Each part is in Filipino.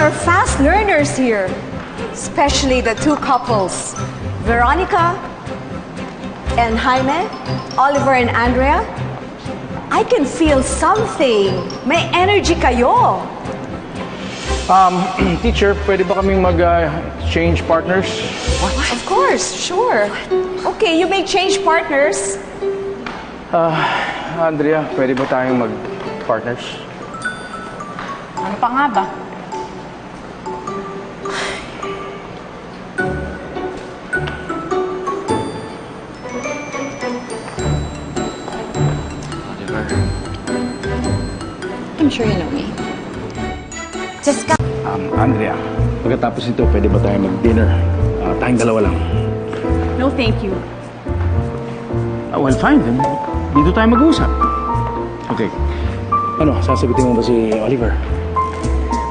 are fast learners here, especially the two couples, Veronica and Jaime, Oliver and Andrea. I can feel something. May energy kayo. Teacher, pwede ba kaming mag-change partners? Of course, sure. Okay, you may change partners. Andrea, pwede ba tayong mag-partners? Ano pa nga ba? Oliver. I'm sure you know me. Jessica. Andrea, pagkatapos nito, pwede ba tayong mag-dinner? Tayong dalawa lang. No, thank you. Well, fine. Then, dito tayo mag-uusap. Okay. Ano, sasagutin mo ba si Oliver?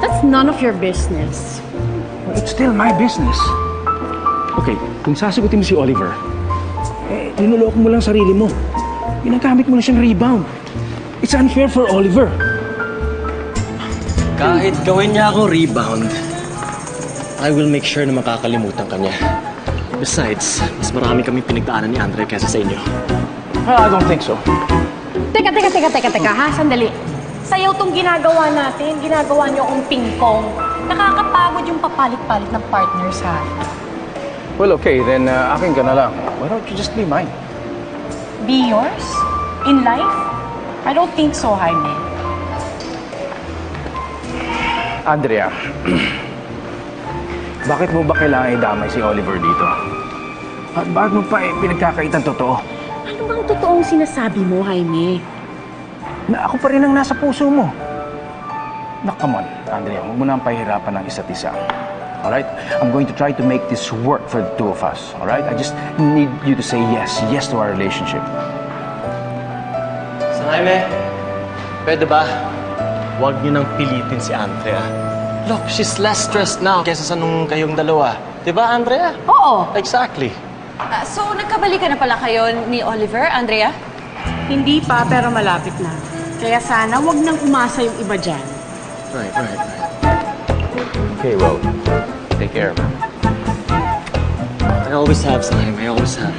That's none of your business. Well, it's still my business. Okay, kung sasagutin mo si Oliver, niloloko mo lang sarili mo. Ginagamit mo na siyang rebound. It's unfair for Oliver. Kahit gawin niya akong rebound, I will make sure na makakalimutan ka niya. Besides, mas marami kami pinagdaanan ni Andre kaysa sa inyo. Well, I don't think so. Teka, ha? Sandali. Sayaw tong ginagawa natin. Ginagawa niyo akong pingpong. Nakakapagod yung papalit-palit ng partners, ha? Well, okay, then akin ka na lang. Why don't you just be mine? Be yours? In life? I don't think so, Jaime. Andrea, bakit mo ba kailangan idamay si Oliver dito? At bakit mo pa pinagkakaitan totoo? Ano bang totoong sinasabi mo, Jaime? Na ako pa rin ang nasa puso mo. Na, come on, Andrea, huwag mo na ang pahirapan ng isa't isa. Alright? I'm going to try to make this work for the two of us. Alright? I just need you to say yes. Yes to our relationship. Sa Jaime, pwede ba? Huwag niyo nang pilitin si Andrea. Look, she's less stressed now kaysa sa nung kayong dalawa. Diba, Andrea? Oo. Exactly. So, nagkabalikan na pala kayo ni Oliver, Andrea? Hindi pa, pero malapit na. Kaya sana wag nang umasa yung iba dyan. Right. Okay, well, take care, man. I always have, Jaime. I always have.